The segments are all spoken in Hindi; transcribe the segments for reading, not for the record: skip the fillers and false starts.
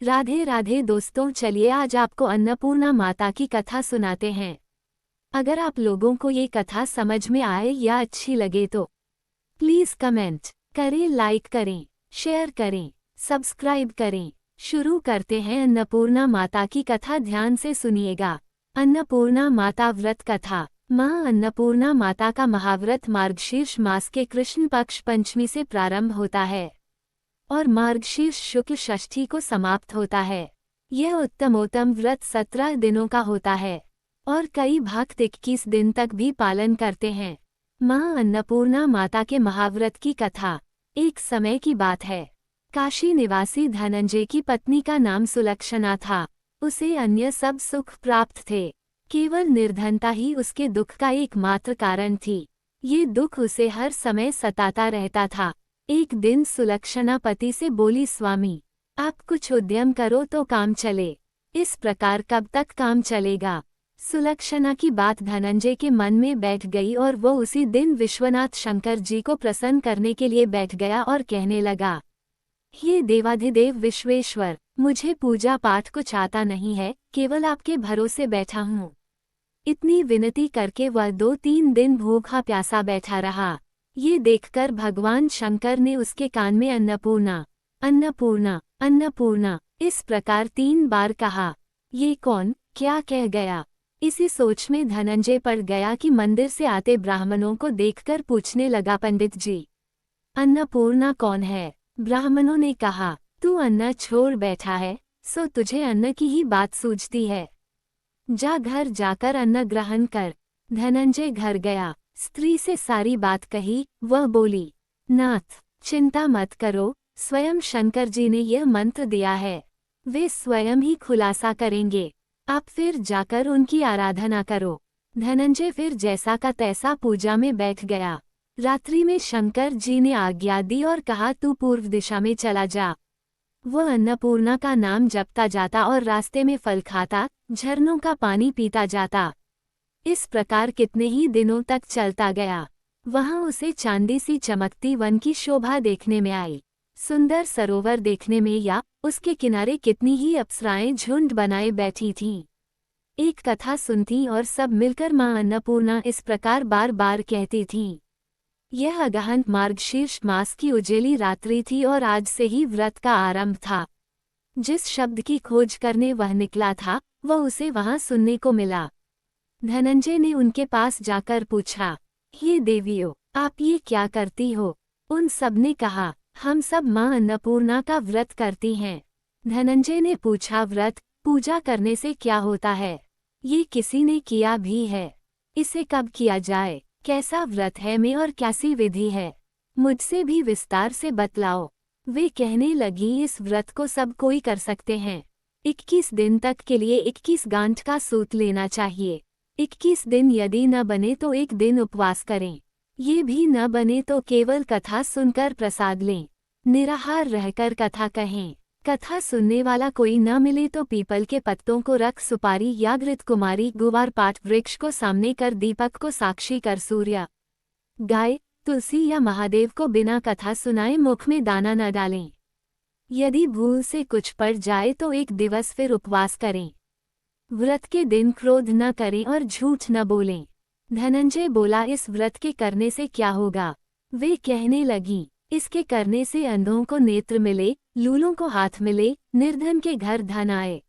राधे राधे दोस्तों, चलिए आज आपको अन्नपूर्णा माता की कथा सुनाते हैं। अगर आप लोगों को ये कथा समझ में आए या अच्छी लगे तो प्लीज कमेंट करें, लाइक करें, शेयर करें, सब्सक्राइब करें। शुरू करते हैं अन्नपूर्णा माता की कथा, ध्यान से सुनिएगा। अन्नपूर्णा माता व्रत कथा। माँ अन्नपूर्णा माता का महाव्रत मार्गशीर्ष मास के कृष्ण पक्ष पंचमी से प्रारंभ होता है और मार्गशीर्ष शुक्ल षष्ठी को समाप्त होता है। यह उत्तमोत्तम व्रत 17 दिनों का होता है और कई भक्त 21 दिन तक भी पालन करते हैं। माँ अन्नपूर्णा माता के महाव्रत की कथा। एक समय की बात है, काशी निवासी धनंजय की पत्नी का नाम सुलक्षणा था। उसे अन्य सब सुख प्राप्त थे, केवल निर्धनता ही उसके दुख का एकमात्र कारण थी। ये दुख उसे हर समय सताता रहता था। एक दिन सुलक्षणा पति से बोली, स्वामी आप कुछ उद्यम करो तो काम चले। इस प्रकार कब तक काम चलेगा? सुलक्षणा की बात धनंजय के मन में बैठ गई और वो उसी दिन विश्वनाथ शंकर जी को प्रसन्न करने के लिए बैठ गया और कहने लगा, हे देवाधिदेव विश्वेश्वर, मुझे पूजा पाठ कुछ आता नहीं है, केवल आपके भरोसे बैठा हूँ। इतनी विनती करके वह 2-3 दिन भूखा प्यासा बैठा रहा। ये देखकर भगवान शंकर ने उसके कान में अन्नपूर्णा अन्नपूर्णा अन्नपूर्णा इस प्रकार 3 बार कहा। ये कौन क्या कह गया? इसी सोच में धनंजय पड़ गया कि मंदिर से आते ब्राह्मणों को देखकर पूछने लगा, पंडित जी अन्नपूर्णा कौन है? ब्राह्मणों ने कहा, तू अन्न छोड़ बैठा है, सो तुझे अन्न की ही बात सूझती है। जा घर जाकर अन्न ग्रहण कर। धनंजय घर गया, स्त्री से सारी बात कही। वह बोली, नाथ चिंता मत करो, स्वयं शंकर जी ने यह मंत्र दिया है, वे स्वयं ही खुलासा करेंगे। आप फिर जाकर उनकी आराधना करो। धनंजय फिर जैसा का तैसा पूजा में बैठ गया। रात्रि में शंकर जी ने आज्ञा दी और कहा, तू पूर्व दिशा में चला जा। वह अन्नपूर्णा का नाम जपता जाता और रास्ते में फल खाता, झरनों का पानी पीता जाता। इस प्रकार कितने ही दिनों तक चलता गया। वहां उसे चांदी सी चमकती वन की शोभा देखने में आई, सुंदर सरोवर देखने में, या उसके किनारे कितनी ही अप्सराएं झुंड बनाए बैठी थीं। एक कथा सुनती और सब मिलकर मां अन्नपूर्णा इस प्रकार बार बार कहती थीं। यह अगहन मार्गशीर्ष मास की उजेली रात्रि थी और आज से ही व्रत का आरंभ था। जिस शब्द की खोज करने वह निकला था, वह उसे वहां सुनने को मिला। धनंजय ने उनके पास जाकर पूछा, हे देवियों, आप ये क्या करती हो? उन सब ने कहा, हम सब मां अन्नपूर्णा का व्रत करती हैं। धनंजय ने पूछा, व्रत पूजा करने से क्या होता है? ये किसी ने किया भी है? इसे कब किया जाए? कैसा व्रत है में और कैसी विधि है? मुझसे भी विस्तार से बतलाओ। वे कहने लगी, इस व्रत को सब कोई कर सकते हैं। 21 दिन तक के लिए 21 गांठ का सूत लेना चाहिए। 21 दिन यदि न बने तो 1 दिन उपवास करें। ये भी न बने तो केवल कथा सुनकर प्रसाद लें। निराहार रहकर कथा कहें। कथा सुनने वाला कोई न मिले तो पीपल के पत्तों को रख सुपारी या घृत कुमारी गुवार पाठ वृक्ष को सामने कर दीपक को साक्षी कर सूर्य, गाय, तुलसी या महादेव को बिना कथा सुनाए मुख में दाना न डालें। यदि भूल से कुछ पड़ जाए तो 1 दिवस फिर उपवास करें। व्रत के दिन क्रोध न करें और झूठ न बोलें। धनंजय बोला, इस व्रत के करने से क्या होगा? वे कहने लगी, इसके करने से अंधों को नेत्र मिले, लूलों को हाथ मिले, निर्धन के घर धन आए,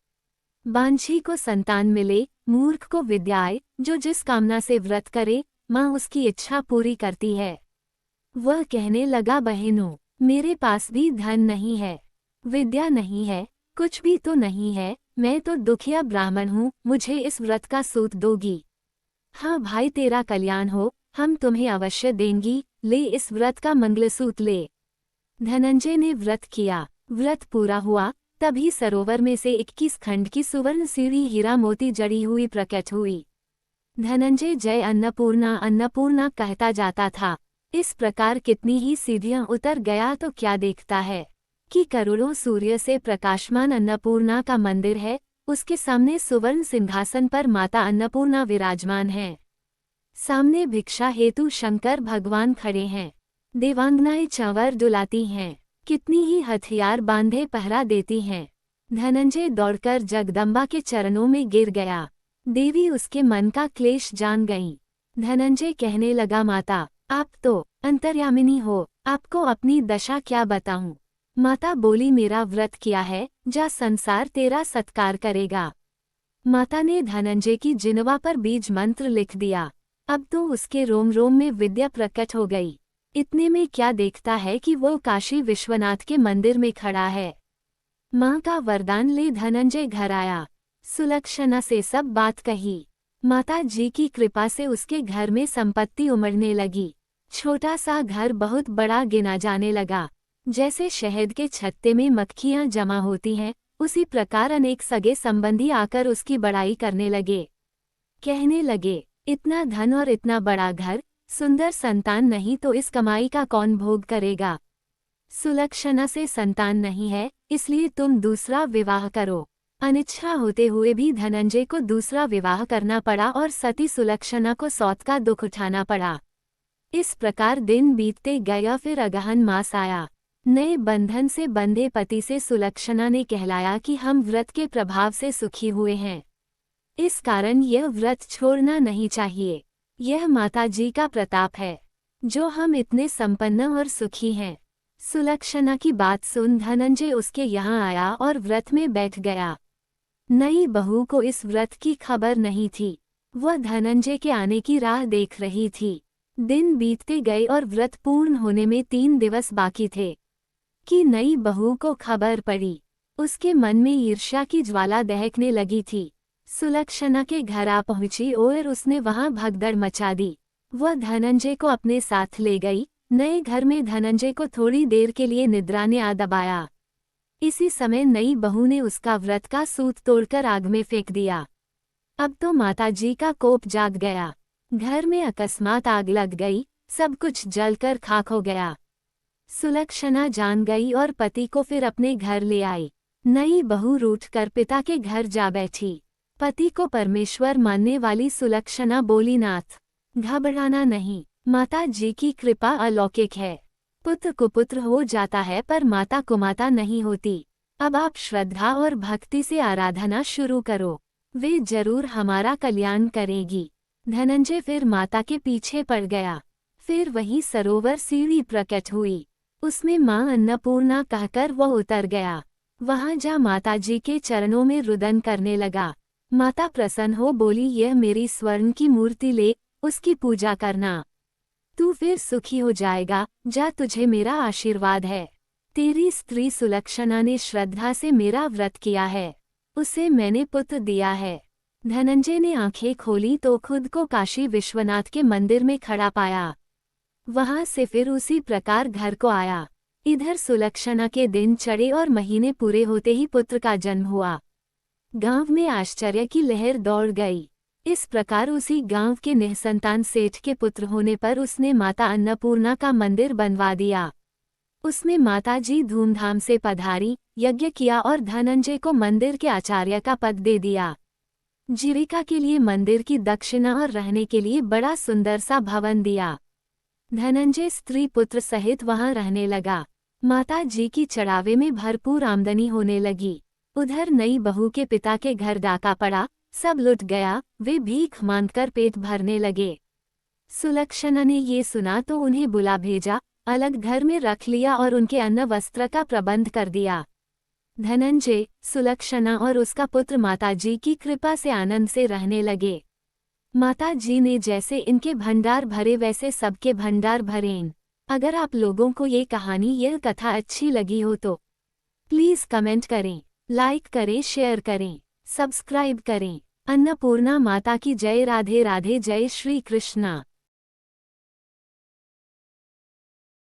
बांझी को संतान मिले, मूर्ख को विद्या आए। जो जिस कामना से व्रत करे, माँ उसकी इच्छा पूरी करती है। वह कहने लगा, बहनों, मेरे पास भी धन नहीं है, विद्या नहीं है, कुछ भी तो नहीं है, मैं तो दुखिया ब्राह्मण हूँ, मुझे इस व्रत का सूत दोगी? हाँ भाई, तेरा कल्याण हो, हम तुम्हें अवश्य देंगी, ले इस व्रत का मंगलसूत्र ले। धनंजय ने व्रत किया। व्रत पूरा हुआ, तभी सरोवर में से 21 खंड की सुवर्ण सीढ़ी हीरा मोती जड़ी हुई प्रकट हुई। धनंजय जय अन्नपूर्णा अन्नपूर्णा कहता जाता था। इस प्रकार कितनी ही सीढ़ियां उतर गया तो क्या देखता है कि करोड़ों सूर्य से प्रकाशमान अन्नपूर्णा का मंदिर है। उसके सामने सुवर्ण सिंहासन पर माता अन्नपूर्णा विराजमान है। सामने भिक्षा हेतु शंकर भगवान खड़े हैं। देवांगनाएं चंवर डुलाती हैं। कितनी ही हथियार बांधे पहरा देती हैं। धनंजय दौड़कर जगदम्बा के चरणों में गिर गया। देवी उसके मन का क्लेश जान गईं। धनंजय कहने लगा, माता, आप तो अंतर्यामिनी हो, आपको अपनी दशा क्या बताऊं। माता बोली, मेरा व्रत किया है, जा, संसार तेरा सत्कार करेगा। माता ने धनंजय की जिह्वा पर बीज मंत्र लिख दिया। अब तो उसके रोम रोम में विद्या प्रकट हो गई। इतने में क्या देखता है कि वो काशी विश्वनाथ के मंदिर में खड़ा है। माँ का वरदान ले धनंजय घर आया। सुलक्षणा से सब बात कही। माता जी की कृपा से उसके घर में संपत्ति उमड़ने लगी। छोटा सा घर बहुत बड़ा गिना जाने लगा। जैसे शहद के छत्ते में मक्खियां जमा होती हैं, उसी प्रकार अनेक सगे संबंधी आकर उसकी बड़ाई करने लगे। कहने लगे, इतना धन और इतना बड़ा घर, सुंदर संतान नहीं तो इस कमाई का कौन भोग करेगा। सुलक्षणा से संतान नहीं है, इसलिए तुम दूसरा विवाह करो। अनिच्छा होते हुए भी धनंजय को दूसरा विवाह करना पड़ा और सती सुलक्षणा को सौत का दुख उठाना पड़ा। इस प्रकार दिन बीतते गया। फिर अगहन मास आया। नए बंधन से बंधे पति से सुलक्षणा ने कहलाया कि हम व्रत के प्रभाव से सुखी हुए हैं, इस कारण यह व्रत छोड़ना नहीं चाहिए। यह माता जी का प्रताप है जो हम इतने संपन्न और सुखी हैं। सुलक्षणा की बात सुन धनंजय उसके यहाँ आया और व्रत में बैठ गया। नई बहू को इस व्रत की खबर नहीं थी। वह धनंजय के आने की राह देख रही थी। दिन बीतते गए और व्रत पूर्ण होने में 3 दिवस बाकी थे कि नई बहू को खबर पड़ी। उसके मन में ईर्ष्या की ज्वाला दहकने लगी थी। सुलक्षणा के घर आ पहुंची और उसने वहां भगदड़ मचा दी। वह धनंजय को अपने साथ ले गई। नए घर में धनंजय को थोड़ी देर के लिए निद्रा ने आ दबाया। इसी समय नई बहू ने उसका व्रत का सूत तोड़कर आग में फेंक दिया। अब तो माताजी का कोप जाग गया। घर में अकस्मात आग लग गई, सब कुछ जलकर खाक हो गया। सुलक्षणा जान गई और पति को फिर अपने घर ले आई। नई बहू रूठकर पिता के घर जा बैठी। पति को परमेश्वर मानने वाली सुलक्षणा बोली, नाथ, घबराना नहीं, माता जी की कृपा अलौकिक है। पुत्र कुपुत्र हो जाता है पर माता कुमाता नहीं होती। अब आप श्रद्धा और भक्ति से आराधना शुरू करो, वे जरूर हमारा कल्याण करेगी। धनंजय फिर माता के पीछे पड़ गया। फिर वही सरोवर सीढ़ी प्रकट हुई। उसमें माँ अन्नपूर्णा कहकर वह उतर गया। वहां जा माताजी के चरणों में रुदन करने लगा। माता प्रसन्न हो बोली, यह मेरी स्वर्ण की मूर्ति ले, उसकी पूजा करना, तू फिर सुखी हो जाएगा। जा, तुझे मेरा आशीर्वाद है। तेरी स्त्री सुलक्षणा ने श्रद्धा से मेरा व्रत किया है, उसे मैंने पुत्र दिया है। धनंजय ने आंखें खोली तो खुद को काशी विश्वनाथ के मंदिर में खड़ा पाया। वहां से फिर उसी प्रकार घर को आया। इधर सुलक्षणा के दिन चढ़े और महीने पूरे होते ही पुत्र का जन्म हुआ। गांव में आश्चर्य की लहर दौड़ गई। इस प्रकार उसी गांव के निःसंतान सेठ के पुत्र होने पर उसने माता अन्नपूर्णा का मंदिर बनवा दिया। उसमें माताजी धूमधाम से पधारी, यज्ञ किया और धनंजय को मंदिर के आचार्य का पद दे दिया। जीविका के लिए मंदिर की दक्षिणा और रहने के लिए बड़ा सुंदर सा भवन दिया। धनंजय स्त्री पुत्र सहित वहां रहने लगा। माता जी की चढ़ावे में भरपूर आमदनी होने लगी। उधर नई बहू के पिता के घर डाका पड़ा, सब लुट गया। वे भीख मांगकर पेट भरने लगे। सुलक्षणा ने ये सुना तो उन्हें बुला भेजा, अलग घर में रख लिया और उनके अन्न वस्त्र का प्रबंध कर दिया। धनंजय, सुलक्षणा और उसका पुत्र माताजी की कृपा से आनंद से रहने लगे। माता जी ने जैसे इनके भंडार भरे वैसे सबके भंडार भरें। अगर आप लोगों को ये कहानी, यह कथा अच्छी लगी हो तो प्लीज़ कमेंट करें, लाइक करें, शेयर करें, सब्सक्राइब करें। अन्नपूर्णा माता की जय। राधे राधे। जय श्री कृष्णा।